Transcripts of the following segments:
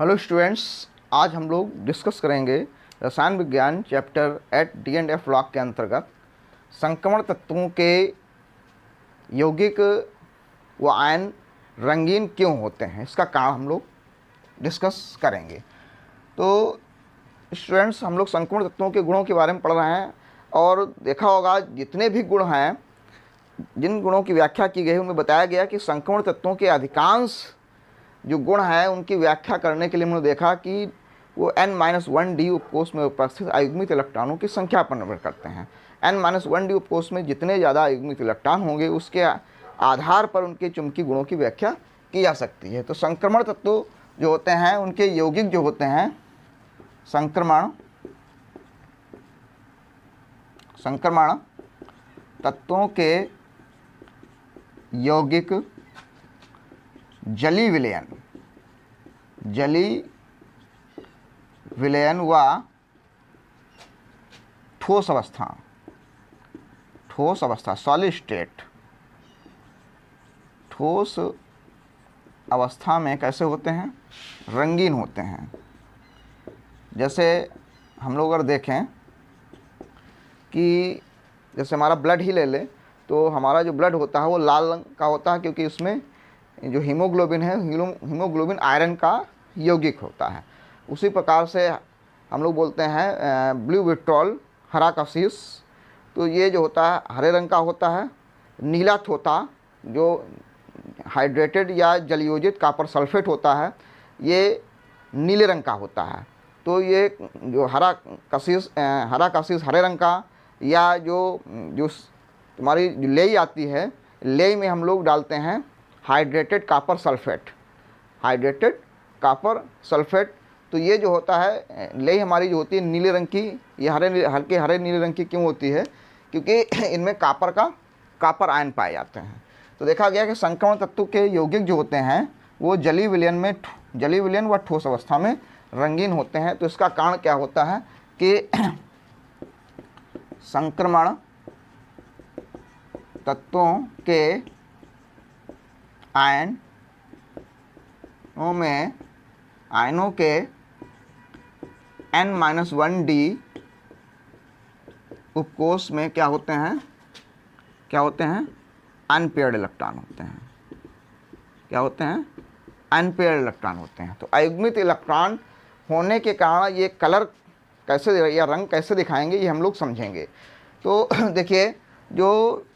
Hello students, आज हम लोग डिस्कस करेंगे रसायन विज्ञान चैप्टर 8 D&F ब्लॉक के अंतर्गत संक्रमण तत्वों के यौगिक व आयन रंगीन क्यों होते हैं, इसका कारण हम लोग डिस्कस करेंगे। तो स्टूडेंट्स, हम लोग संक्रमण तत्वों के गुणों के बारे में पढ़ रहे हैं और देखा होगा जितने भी गुण हैं, जिन गुणों की व्याख्या की गई उनमें बताया गया कि संक्रमण तत्वों के अधिकांश जो गुण हैं उनकी व्याख्या करने के लिए हमने देखा कि वो N-1D उपकोष में उपस्थित अयुग्मित इलेक्ट्रॉनों की संख्या पर निर्भर करते हैं। N-1D उपकोष में जितने ज़्यादा अयुग्मित इलेक्ट्रॉन होंगे उसके आधार पर उनके चुंबकीय गुणों की व्याख्या की जा सकती है। तो संक्रमण तत्व जो होते हैं उनके यौगिक जो होते हैं, संक्रमण तत्वों के यौगिक जलीय विलयन व ठोस अवस्था सॉलिड स्टेट, ठोस अवस्था में कैसे होते हैं? रंगीन होते हैं। जैसे हम लोग अगर देखें कि जैसे हमारा ब्लड ही ले ले तो हमारा जो ब्लड होता है वो लाल रंग का होता है, क्योंकि इसमें जो हीमोग्लोबिन है, हीमोग्लोबिन आयरन का यौगिक होता है। उसी प्रकार से हम लोग बोलते हैं ब्लू विट्रॉल, हरा कशिश, तो ये जो होता है हरे रंग का होता है। नीला थोथा जो हाइड्रेटेड या जलयोजित कॉपर सल्फेट होता है, ये नीले रंग का होता है। तो ये जो हरा कशिश हरे रंग का, या जो तुम्हारी लेई आती है, लेई में हम लोग डालते हैं हाइड्रेटेड कॉपर सल्फेट। तो ये जो होता है लेई हमारी जो होती है नीले रंग की, ये हल्के हरे नीले रंग की क्यों होती है? क्योंकि इनमें कॉपर आयन पाए जाते हैं। तो देखा गया कि संक्रमण तत्व के यौगिक जो होते हैं वो जलीय विलयन व ठोस अवस्था में रंगीन होते हैं। तो इसका कारण क्या होता है कि संक्रमण तत्वों के आयनों के N-1D उपकोष में क्या होते हैं? अनपेयर्ड इलेक्ट्रॉन होते हैं। क्या होते हैं? अनपेयर्ड इलेक्ट्रॉन होते हैं। तो अयुग्मित इलेक्ट्रॉन होने के कारण ये कलर कैसे या रंग कैसे दिखाएंगे, ये हम लोग समझेंगे। तो देखिए, जो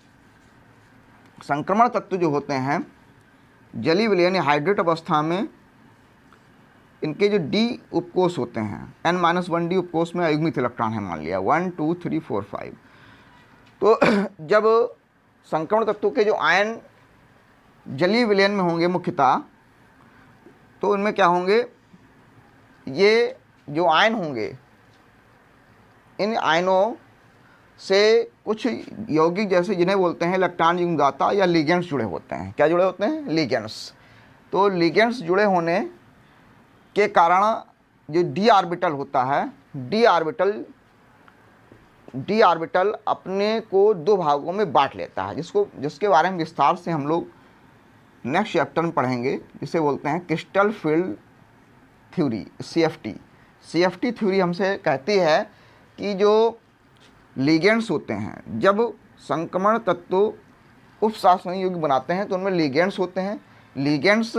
संक्रमण तत्व जो होते हैं जलीय विलयन हाइड्रेट अवस्था में, इनके जो डी उपकोष होते हैं, N-1D उपकोष में अयुग्मित इलेक्ट्रॉन है, मान लिया 1 2 3 4 5। तो जब संक्रमण तत्वों के जो आयन जलीय विलयन में होंगे मुख्यतः, तो इनमें क्या होंगे? ये जो आयन होंगे, इन आयनों से कुछ यौगिक जैसे जिन्हें बोलते हैं इलेक्ट्रॉन युग्मदाता या लिगेंड्स जुड़े होते हैं। क्या जुड़े होते हैं? लिगेंड्स। तो लिगेंड्स जुड़े होने के कारण जो डी ऑर्बिटल होता है, डी ऑर्बिटल अपने को दो भागों में बांट लेता है, जिसके बारे में विस्तार से हम लोग नेक्स्ट चैप्टर में पढ़ेंगे, जिसे बोलते हैं crystal field theory, CFT theory हमसे कहती है कि जो लिगेंड्स होते हैं, जब संक्रमण तत्व उपशासनीय यौगिक बनाते हैं तो उनमें लिगेंड्स होते हैं। लिगेंड्स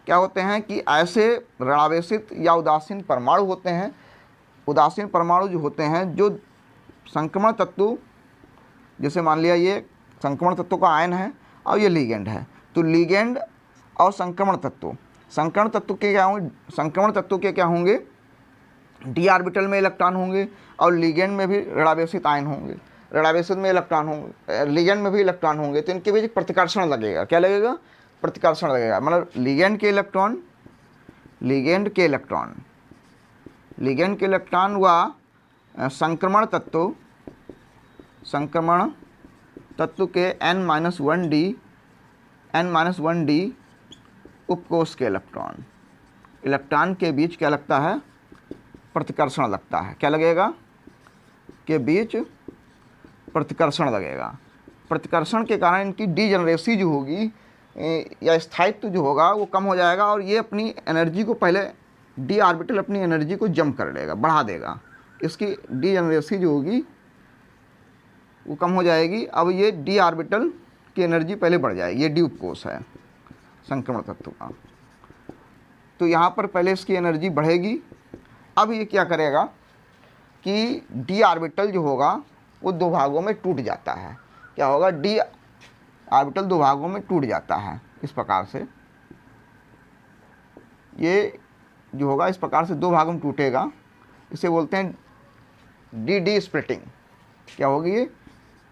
क्या होते हैं कि ऐसे ऋणावेशित या उदासीन परमाणु होते हैं। उदासीन परमाणु जो होते हैं, जो संक्रमण तत्व, जैसे मान लिया ये संक्रमण तत्व का आयन है और ये लिगेंड है, तो लिगेंड और संक्रमण तत्व के क्या होंगे? डी ऑर्बिटल में इलेक्ट्रॉन होंगे और लिगेंड में भी ऋणावेशित आयन होंगे, ऋणावेशित में इलेक्ट्रॉन होंगे, लिगेंड में भी इलेक्ट्रॉन होंगे। तो इनके बीच प्रतिकर्षण लगेगा। क्या लगेगा? प्रतिकर्षण लगेगा। मतलब लिगेंड के इलेक्ट्रॉन व संक्रमण तत्व के N-1D उपकोष के इलेक्ट्रॉन के बीच क्या लगता है? प्रतिकर्षण लगता है। क्या लगेगा? के बीच प्रतिकर्षण लगेगा। प्रतिकर्षण के कारण इनकी डीजनरेसी जो होगी या स्थायित्व जो होगा वो कम हो जाएगा और ये अपनी एनर्जी को पहले डी ऑर्बिटल अपनी एनर्जी को जंप कर लेगा, बढ़ा देगा, इसकी डीजेनरेसी जो होगी वो कम हो जाएगी। अब ये डी ऑर्बिटल की एनर्जी पहले बढ़ जाएगी, ये डी उपकोष है संक्रमण तत्व का, तो यहाँ पर पहले इसकी एनर्जी बढ़ेगी। अब ये क्या करेगा कि डी ऑर्बिटल जो होगा वो दो भागों में टूट जाता है। क्या होगा, डी ऑर्बिटल दो भागों में टूट जाता है इस प्रकार से, ये जो होगा इस प्रकार से दो भागों में टूटेगा, इसे बोलते हैं डी डी स्प्लिटिंग। क्या होगी ये,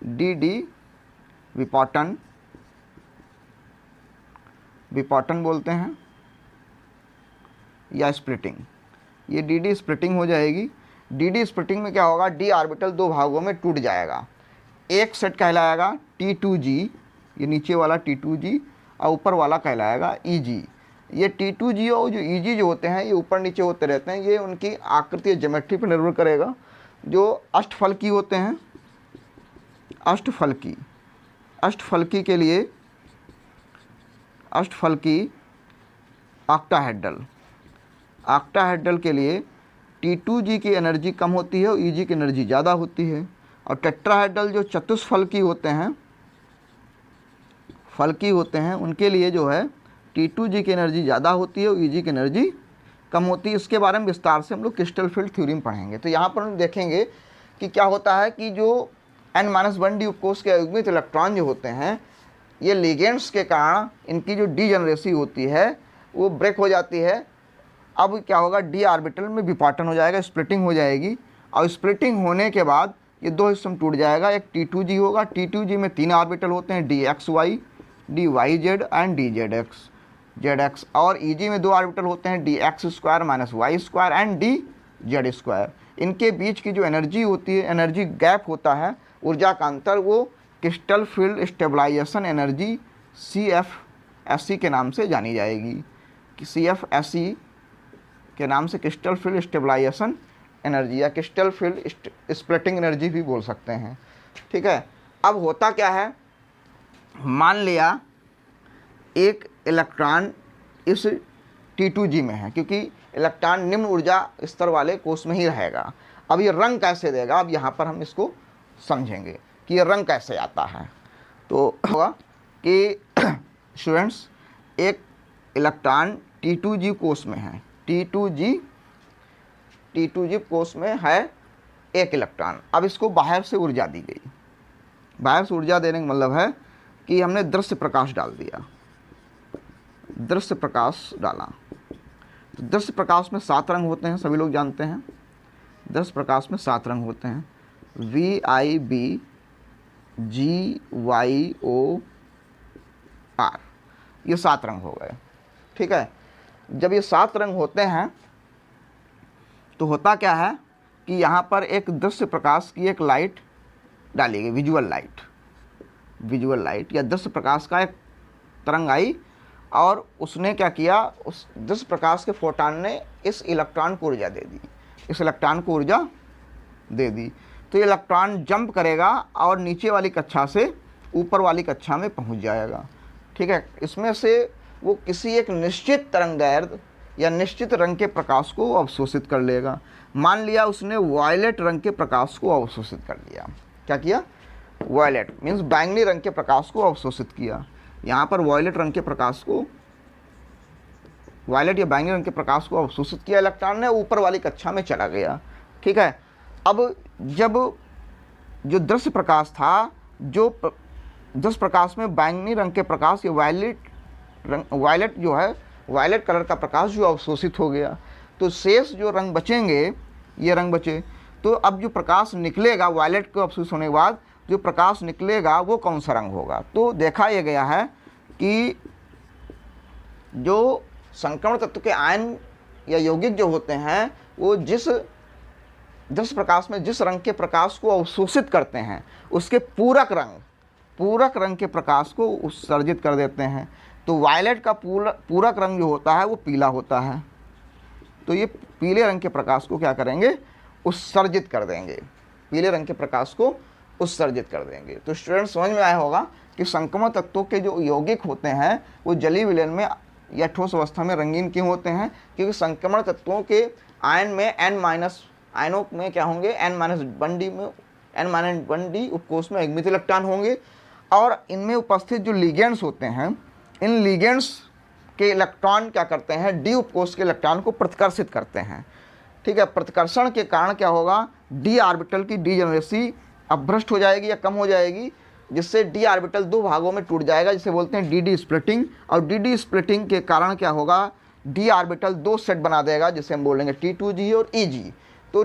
डी डी विपाटन, विपाटन बोलते हैं या स्प्लिटिंग, ये डी डी स्प्लिटिंग हो जाएगी। डी डी स्प्लिटिंग में क्या होगा, डी ऑर्बिटल दो भागों में टूट जाएगा, एक सेट कहलाएगा T2G, ये नीचे वाला T2G और ऊपर वाला कहलाएगा EG। ये T2G और जो EG जो होते हैं ये ऊपर नीचे होते रहते हैं, ये उनकी आकृति ज्योमेट्री पर निर्भर करेगा। जो अष्टफलकी होते हैं, अष्टफलकी, अष्टफलकी के लिए अष्टफलकी ऑक्टाहेड्रल, ऑक्टाहेड्रल के लिए T2G की एनर्जी कम होती है और EG की एनर्जी ज़्यादा होती है। और टेट्राहेड्रल जो चतुष्फलकी होते हैं, फलकी होते हैं, उनके लिए जो है T2G की एनर्जी ज़्यादा होती है और EG की एनर्जी कम होती है। इसके बारे में विस्तार से हम लोग क्रिस्टल फील्ड थ्योरी में पढ़ेंगे। तो यहाँ पर हम देखेंगे कि क्या होता है कि जो N-1D उपकोष के अयुग्मित इलेक्ट्रॉन जो होते हैं, ये लिगेंड्स के कारण इनकी जो डीजेनरेसी होती है वो ब्रेक हो जाती है। अब क्या होगा, डी ऑर्बिटल में विपाटन हो जाएगा, स्प्लिटिंग हो जाएगी, और स्प्लिटिंग होने के बाद ये दो हिस्सों में टूट जाएगा। एक T2G होगा, T2G में तीन ऑर्बिटल होते हैं, DXY, DYZ and DZX, ZX, और EG में दो ऑर्बिटल होते हैं, DX square minus Y square and DZ square. इनके बीच की जो एनर्जी होती है, एनर्जी गैप होता है, ऊर्जा का अंतर, वो crystal field stabilisation energy CFSE के नाम से जानी जाएगी। CFSE के नाम से क्रिस्टल फील्ड स्टेबलाइजेशन एनर्जी या क्रिस्टल फील्ड स्प्लिटिंग एनर्जी भी बोल सकते हैं। ठीक है, अब होता क्या है, मान लिया एक इलेक्ट्रॉन इस T2G में है, क्योंकि इलेक्ट्रॉन निम्न ऊर्जा स्तर वाले कोष में ही रहेगा। अब ये रंग कैसे देगा, अब यहाँ पर हम इसको समझेंगे कि ये रंग कैसे आता है। तो होगा कि स्टूडेंट्स, एक इलेक्ट्रॉन T2G कोष में है, T2G कोष में है एक इलेक्ट्रॉन। अब इसको बाहर से ऊर्जा दी गई, बाहर से ऊर्जा देने का मतलब है कि हमने दृश्य प्रकाश डाल दिया, दृश्य प्रकाश डाला। तो दृश्य प्रकाश में 7 रंग होते हैं, सभी लोग जानते हैं। दृश्य प्रकाश में 7 रंग होते हैं, VIB GYOR, ये 7 रंग हो गए। ठीक है, जब ये 7 रंग होते हैं तो होता क्या है कि यहाँ पर एक दृश्य प्रकाश की एक लाइट डाली गई, विजुअल लाइट या दृश्य प्रकाश का एक तरंग आई, और उसने क्या किया, उस दृश्य प्रकाश के फोटॉन ने इस इलेक्ट्रॉन को ऊर्जा दे दी, इस इलेक्ट्रॉन को ऊर्जा दे दी। तो ये इलेक्ट्रॉन जंप करेगा और नीचे वाली कक्षा से ऊपर वाली कक्षा में पहुंच जाएगा। ठीक है, इसमें से वो किसी एक निश्चित तरंगदैर्घ्य या निश्चित रंग के प्रकाश को अवशोषित कर लेगा। मान लिया उसने वायलेट रंग के प्रकाश को अवशोषित कर लिया। क्या किया, वायलेट मीन्स बैंगनी रंग के प्रकाश को अवशोषित किया। यहाँ पर वायलेट रंग के प्रकाश को, वायलेट या बैंगनी रंग के प्रकाश को अवशोषित किया इलेक्ट्रॉन ने, ऊपर वाली कक्षा में चला गया। ठीक है, अब जब जो दृश्य प्रकाश था, जो दृश्य प्रकाश में बैंगनी रंग के प्रकाश या वायलेट जो है, वायलेट कलर का प्रकाश जो अवशोषित हो गया, तो शेष जो रंग बचेंगे, ये रंग बचे, तो अब जो प्रकाश निकलेगा वायलेट को अवशोषित होने के बाद जो प्रकाश निकलेगा वो कौन सा रंग होगा। तो देखा यह गया है कि जो संक्रमण तत्व के आयन या यौगिक जो होते हैं, वो जिस प्रकाश में जिस रंग के प्रकाश को अवशोषित करते हैं, उसके पूरक रंग के प्रकाश को उत्सर्जित कर देते हैं। तो वायलेट का पूरक रंग जो होता है वो पीला होता है, तो ये पीले रंग के प्रकाश को क्या करेंगे, उत्सर्जित कर देंगे, पीले रंग के प्रकाश को उत्सर्जित कर देंगे। तो स्टूडेंट समझ में आया होगा कि संक्रमण तत्वों के जो यौगिक होते हैं वो जलीय विलयन में या ठोस अवस्था में रंगीन क्यों होते हैं? क्योंकि संक्रमण तत्वों के आयन में आयनों में क्या होंगे, N-1D उपकोष में अयुग्मित इलेक्ट्रॉन होंगे, और इनमें उपस्थित जो लिगेंड्स होते हैं, इन लिगेंड्स के इलेक्ट्रॉन क्या करते हैं, डी उपकोष के इलेक्ट्रॉन को प्रतिकर्षित करते हैं। ठीक है, प्रतिकर्षण के कारण क्या होगा, डी ऑर्बिटल की डीजेनरेसी अभ्रष्ट हो जाएगी या कम हो जाएगी, जिससे डी ऑर्बिटल दो भागों में टूट जाएगा, जिसे बोलते हैं डी स्प्लिटिंग। और डी स्प्लिटिंग के कारण क्या होगा, डी ऑर्बिटल दो सेट बना देगा, जिसे हम बोलेंगे T2G और EG। तो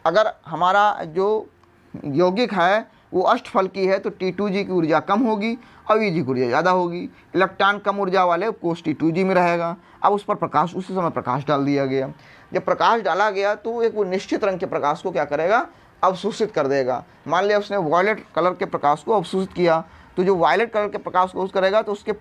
अगर हमारा जो यौगिक है वो अष्टफल की है तो T2G की ऊर्जा कम होगी और EG की ऊर्जा ज़्यादा होगी। इलेक्ट्रॉन कम ऊर्जा वाले उपकोष T2G में रहेगा। अब उस पर प्रकाश, उसी समय प्रकाश डाल दिया गया। जब प्रकाश डाला गया तो एक वो निश्चित रंग के प्रकाश को क्या करेगा, अवशोषित कर देगा। मान लिया उसने वायलेट कलर के प्रकाश को अवशोषित किया, तो जो वायलेट कलर के प्रकाश को करेगा तो उसके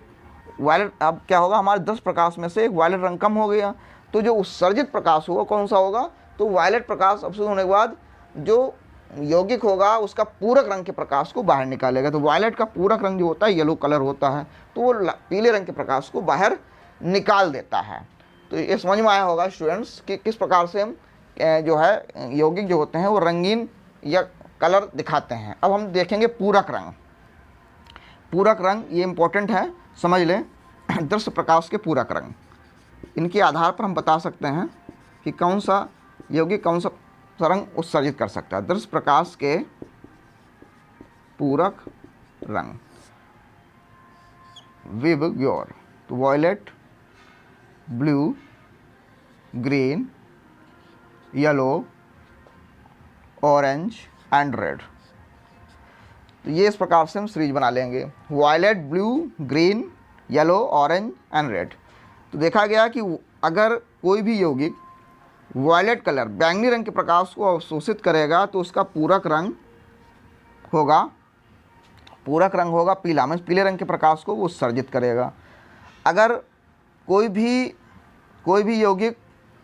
वायलेट, अब क्या होगा, हमारे 10 प्रकाश में से एक वायलेट रंग कम हो गया। तो जो उत्सर्जित प्रकाश होगा कौन सा होगा, तो वायलेट प्रकाश अवशोषित होने के बाद जो यौगिक होगा उसका पूरक रंग के प्रकाश को बाहर निकालेगा। तो वायलेट का पूरक रंग जो होता है येलो कलर होता है, तो वो पीले रंग के प्रकाश को बाहर निकाल देता है। तो ये समझ में आया होगा स्टूडेंट्स कि किस प्रकार से हम जो है यौगिक जो होते हैं वो रंगीन या कलर दिखाते हैं। अब हम देखेंगे पूरक रंग। पूरक रंग ये इम्पोर्टेंट है, समझ लें। दृश्य प्रकाश के पूरक रंग, इनके आधार पर हम बता सकते हैं कि कौन सा यौगिक कौन सा रंग उत्सर्जित कर सकता है। दृश्य प्रकाश के पूरक रंग विबग्योर, तो violet, blue, green, yellow, orange and red. तो ये इस प्रकार से हम सीरीज बना लेंगे, violet, blue, green, yellow, orange and red. तो देखा गया कि अगर कोई भी यौगिक वायलेट कलर, बैंगनी रंग के प्रकाश को अवशोषित करेगा तो उसका पूरक रंग होगा पीला, में पीले रंग के प्रकाश को वो उत्सर्जित करेगा। अगर कोई भी यौगिक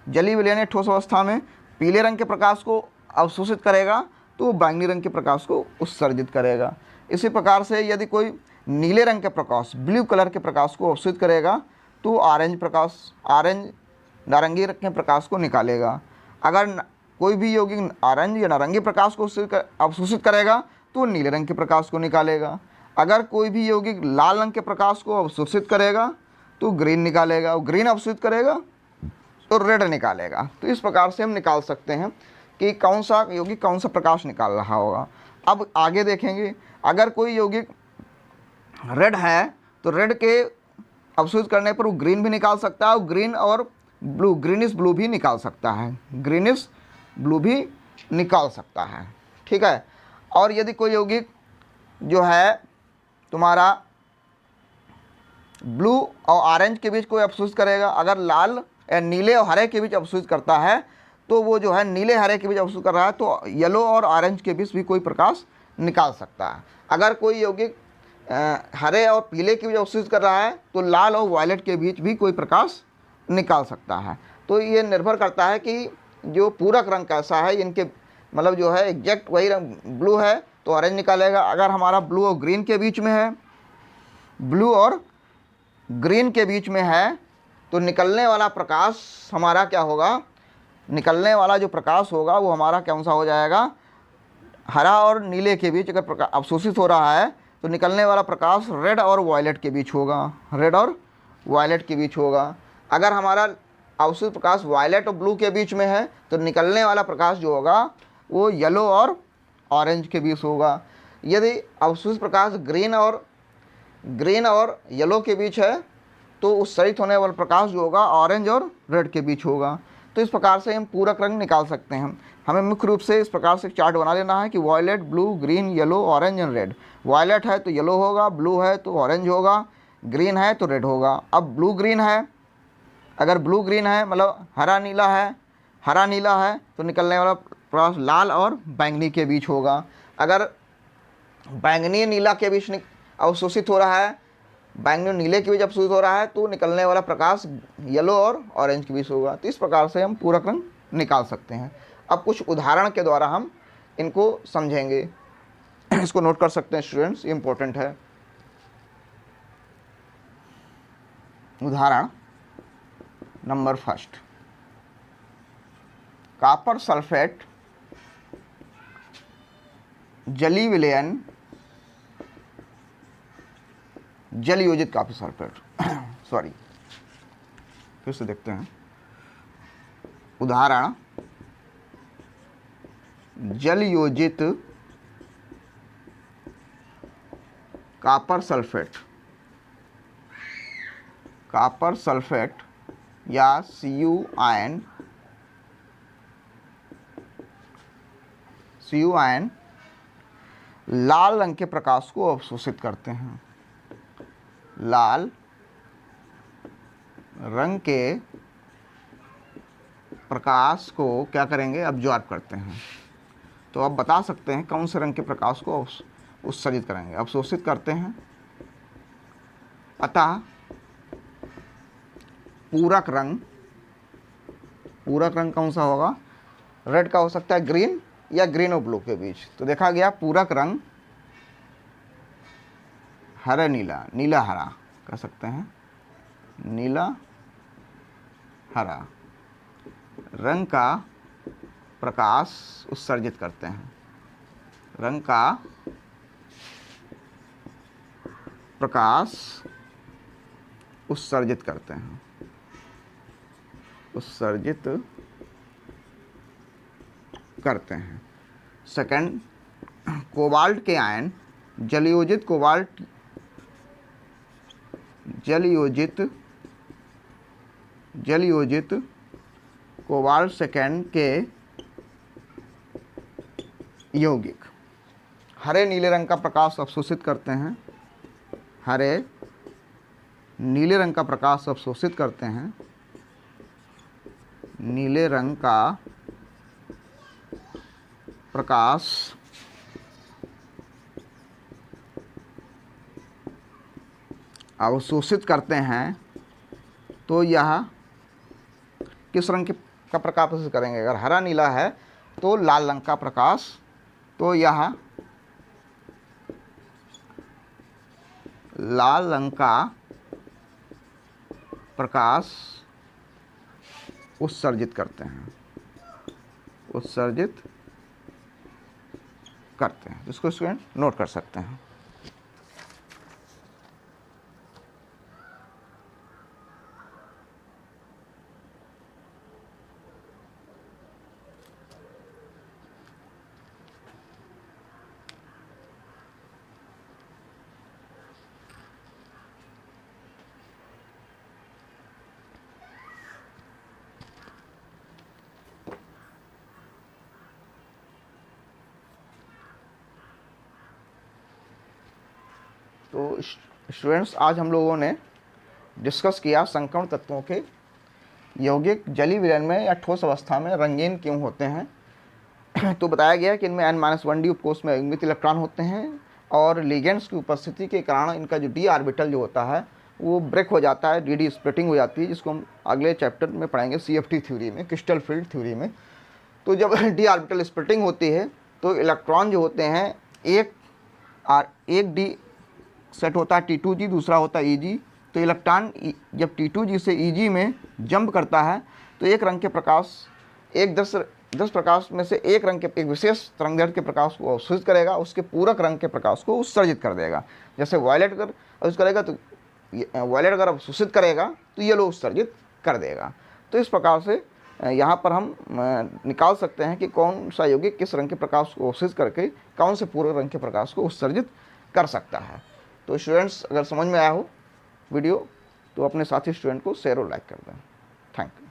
जली विलयन ठोस अवस्था में पीले रंग के प्रकाश को अवशोषित करेगा तो वो बैंगनी रंग के प्रकाश को उत्सर्जित करेगा। इसी प्रकार से यदि कोई नीले रंग के प्रकाश, ब्लू कलर के प्रकाश को अवशोषित करेगा तो ऑरेंज नारंगी रंग के प्रकाश को निकालेगा। अगर कोई भी यौगिक ऑरेंज या नारंगी प्रकाश को अवशोषित करेगा तो नीले रंग के प्रकाश को निकालेगा। अगर कोई भी यौगिक लाल रंग के प्रकाश को अवशोषित करेगा तो ग्रीन निकालेगा, और ग्रीन अवशोषित करेगा तो रेड निकालेगा। तो इस प्रकार से हम निकाल सकते हैं कि कौन सा यौगिक कौन सा प्रकाश निकाल रहा होगा। अब आगे देखेंगे, अगर कोई यौगिक रेड है तो रेड के अवशोषित करने पर वो ग्रीन भी निकाल सकता है, और ग्रीन और ब्लू, ग्रीनिश ब्लू भी निकाल सकता है, ग्रीनिश ब्लू भी निकाल सकता है। ठीक है। और यदि कोई यौगिक जो है तुम्हारा ब्लू और ऑरेंज के बीच कोई अवशोषित करेगा, अगर लाल या नीले और हरे के बीच अवशोषित करता है तो वो जो है नीले हरे के बीच अवशोषित कर रहा है तो येलो और ऑरेंज के बीच भी कोई प्रकाश निकाल सकता है। अगर कोई यौगिक हरे और पीले के बीच अवशोषित कर रहा है तो लाल और वायलेट के बीच भी कोई प्रकाश निकाल सकता है। तो ये निर्भर करता है कि जो पूरक रंग कैसा है, इनके मतलब जो है एग्जैक्ट वही रंग ब्लू है तो ऑरेंज निकालेगा। अगर हमारा ब्लू और ग्रीन के बीच में है, ब्लू और ग्रीन के बीच में है तो निकलने वाला प्रकाश हमारा क्या होगा, निकलने वाला जो प्रकाश होगा वो हमारा कौन सा हो जाएगा, हरा और नीले के बीच अगर अवशोषित हो रहा है तो निकलने वाला प्रकाश रेड और वायलेट के बीच होगा, रेड और वायलेट के बीच होगा। अगर हमारा अवशोषित प्रकाश वायलेट और ब्लू के बीच में है तो निकलने वाला प्रकाश जो होगा वो येलो और ऑरेंज के बीच होगा। यदि अवशोषित प्रकाश ग्रीन और येलो के बीच है तो उत्सर्जित होने वाला प्रकाश जो होगा ऑरेंज और रेड के बीच होगा। तो इस प्रकार से हम पूरक रंग निकाल सकते हैं। हमें मुख्य रूप से इस प्रकार से चार्ट बना लेना है कि violet, blue, green, yellow, orange and red. Violet है तो येलो होगा, ब्लू है तो ऑरेंज होगा, ग्रीन है तो रेड होगा। अब ब्लू ग्रीन है, अगर ब्लू ग्रीन है मतलब हरा नीला है तो निकलने वाला प्रकाश लाल और बैंगनी के बीच होगा। अगर बैंगनी नीला के बीच अवशोषित हो रहा है, बैंगनी नीले के बीच अवशोषित हो रहा है तो निकलने वाला प्रकाश येलो और ऑरेंज के बीच होगा। तो इस प्रकार से हम पूरक रंग निकाल सकते हैं। अब कुछ उदाहरण के द्वारा हम इनको समझेंगे। इसको नोट कर सकते हैं स्टूडेंट्स, ये इम्पोर्टेंट है। उदाहरण, नंबर फर्स्ट, कॉपर सल्फेट जली विलयन जल योजित कॉपर सल्फेट सॉरी, फिर से देखते हैं। उदाहरण, जल योजित कॉपर सल्फेट या Cu आयन लाल रंग के प्रकाश को अवशोषित करते हैं, लाल रंग के प्रकाश को क्या करेंगे, अब्जॉर्ब करते हैं। तो अब बता सकते हैं कौन से रंग के प्रकाश को उत्सर्जित करेंगे, अवशोषित करते हैं। अतः पूरक रंग कौन सा होगा, रेड का हो सकता है ग्रीन या ग्रीन और ब्लू के बीच। तो देखा गया पूरक रंग हरा नीला, नीला हरा कह सकते हैं, नीला हरा रंग का प्रकाश उत्सर्जित करते हैं, रंग का प्रकाश उत्सर्जित करते हैं, उत्सर्जित करते हैं। सेकंड, कोबाल्ट के आयन जलयोजित कोबाल्ट सेकंड के यौगिक हरे नीले रंग का प्रकाश अवशोषित करते हैं, हरे नीले रंग का प्रकाश अवशोषित करते हैं, नीले रंग का प्रकाश अवशोषित करते हैं। तो यह किस रंग का प्रकाश अवशोषित करेंगे, अगर हरा नीला है तो लाल रंग का प्रकाश, तो यह लाल रंग का प्रकाश उत्सर्जित करते हैं, उत्सर्जित करते हैं। इसको स्टूडेंट नोट कर सकते हैं। तो स्टूडेंट्स, आज हम लोगों ने डिस्कस किया संक्रमण तत्वों के यौगिक जलीय विलयन में या ठोस अवस्था में रंगीन क्यों होते हैं। तो बताया गया कि इनमें N-1D उपकोष में युग्मित इलेक्ट्रॉन होते हैं और लिगेंड्स की उपस्थिति के कारण इनका जो d ऑर्बिटल जो होता है वो ब्रेक हो जाता है, dd स्प्लिटिंग हो जाती है, जिसको हम अगले चैप्टर में पढ़ेंगे CFT थ्योरी में, क्रिस्टल फील्ड थ्योरी में। तो जब d ऑर्बिटल स्प्लिटिंग होती है तो इलेक्ट्रॉन जो होते हैं एक d सेट होता है T2G, दूसरा होता है EG। तो इलेक्ट्रॉन जब T2G से EG में जंप करता है तो एक रंग के प्रकाश, एक 10 प्रकाश में से एक रंग के एक विशेष तरंगदैर्घ्य के प्रकाश को अवशोषित करेगा, उसके पूरक रंग के प्रकाश को उत्सर्जित कर देगा। जैसे वायलेट अगर अवशोषित करेगा तो वायलेट अगर अवशोषित करेगा तो येलो उत्सर्जित कर देगा। तो इस प्रकार से यहाँ पर हम निकाल सकते हैं कि कौन सा यौगिक किस रंग के प्रकाश को अवशोषित करके कौन से पूरक रंग के प्रकाश को उत्सर्जित कर सकता है। तो स्टूडेंट्स, अगर समझ में आया हो वीडियो तो अपने साथी स्टूडेंट को शेयर और लाइक कर दें। Thank you.